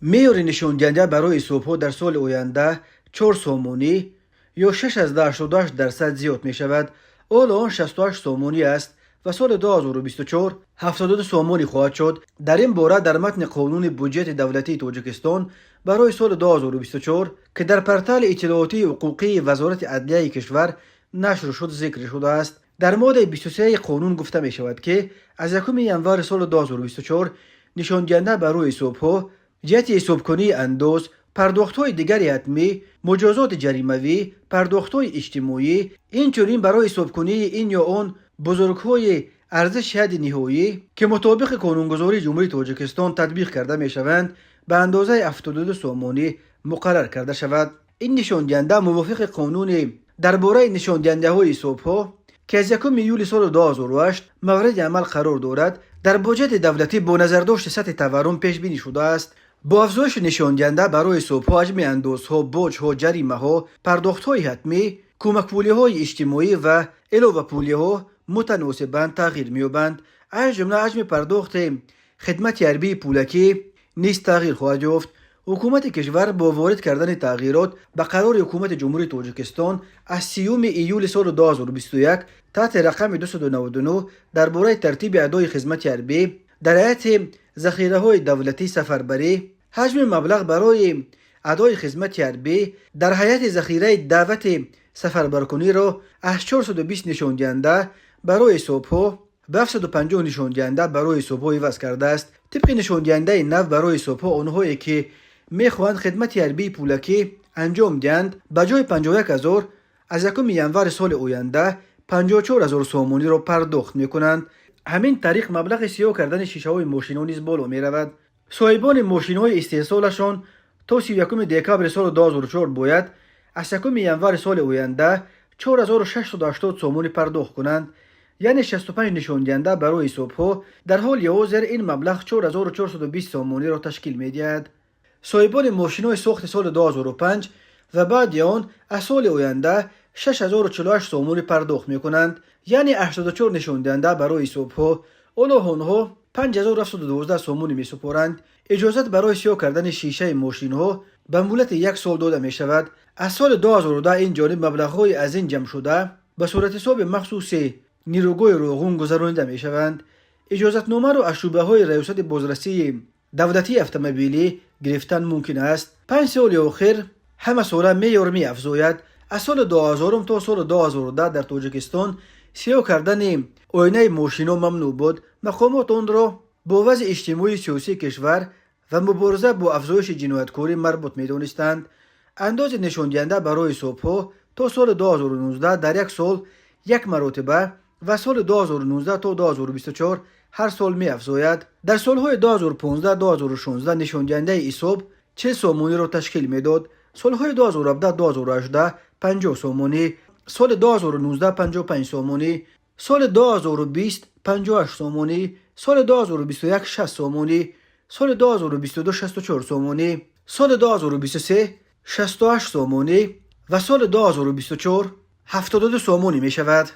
معیار نشان‌دهنده برای صبح‌ها در سال آینده 4 سومونی یا 6.88% زیاد می شود. اول آن 68 سومونی است و سال 2024 72 سومونی خواهد شد. در این باره در متن قانون بودجه دولتی تاجیکستان برای سال 2024 که در پورتال اطلاعاتی حقوقی وزارت عدلیه کشور نشر شد ذکر شده است. در ماده 23 قانون گفته می شود که از 1 ژانویه سال 2024 نشان‌دهنده برای صبح‌ها جهت حساب‌کنی انداز، پرداخت‌های دیگری حتمی، مجازات جریمه‌ای، پرداخت‌های اجتماعی، اینچنین برای حساب‌کنی این یا آن بزرگ‌های ارزش حد نهایی که مطابق قانونگذاری جمهوری تاجیکستان تطبیق کرده می‌شوند به اندازه 72 سومانی مقرر کرده شود. این نشان‌دهنده موافق قانون درباره نشان‌دهنده‌های صبح‌ها که از 1 یولی سال 2008 مورد عمل قرار دارد در بودجه دولتی با نظرداشت سطح تورم پیش بینی شده است. با افزایش نشان‌دهنده برای صبح‌ها حجم اندازها، باج‌ها، جریمه‌ها، پرداخت‌های حتمی، کمک پولی‌های اجتماعی و علاوه پولی‌ها متناسباً تغییر می‌یابند. از جمله حجم پرداخت خدمت حربی پولکی نیز تغییر خواهد یافت. حکومت کشور با وارد کردن تغییرات به قرار حکومت جمهوری تاجیکستان از 30 ایول سال 2021 تحت رقم 299 درباره ترتیب ادای خدمت حربی در هیئت ذخیره‌های دولتی سفربری حجم مبلغ برای ادای خدمت حربی در هیئت ذخیره دعوت سفربرکنی را از 420 نشان‌دهنده برای صبح‌ها به 750 نشان‌دهنده برای صبح‌ها عوض کرده است. طبق نشان‌دهنده نو برای صبح‌ها آنهایی که میخواهند خدمت حربی پولکی انجام دهند به جای 51,000 از 1 ژانویه سال آینده 54,000 سومانی را پرداخت میکنند. همین طریق مبلغ سیاه کردن شیشه های ماشینا نیز بالا می رود. صاحبان ماشین های استحصالشان تا 31 دکبر سال 2004 باید از 1 ژانویه سال آینده 4,680 سومانی پرداخت کنند. یعنی 65 نشان‌دهنده برای صبح‌ها در حال حاضر این مبلغ 4,420 سومانی را تشکیل می‌دهد. صاحبان ماشین‌های ساخت سال 2005 و بعد آن از سال آینده 6,048 سومانی پرداخت می‌کنند. یعنی 84 نشان‌دهنده برای صبح‌ها. آنها 5,712 سومانی می‌سپارند. اجازت برای سیاه کردن شیشه ماشین‌ها به مدت 1 سال داده می‌شود. از سال 2010 این جانب مبلغ‌های از این جمع شده به صورت حساب مخصوص نیروگاه روغون گذرانیده می‌شوند. اجازتنامه را از شعبه‌های ریاست بازرسی دولتی اتومبیلی گرفتن ممکن است. 5 سال آخر همه ساله معیار می‌افزاید. از سال 2000 تا سال 2010 در تاجیکستان سیاه کردن آینه ماشینا ممنوع بود. مقامات آن را با وضع اجتماعی سیاسی کشور و مبارزه با افزایش جنایتکاری مربوط می‌دانستند. انداز نشان‌دهنده برای صبح‌ها تا سال 2019 در یک سال یک مرتبه و سال 2019 تا 2024 هر سال می افزاید. در سالهای 2015 2016 نشان‌دهنده حساب 40 سومانی را تشکیل میداد. سالهای 2017 2018 50 سومانی، سال 2019 55 سومانی، سال 2020 58 سومانی، سال 2021 60 سومانی، سال 2022 64 سومانی، سال 2023 68 سومانی و سال 2024 72 سومانی می شود.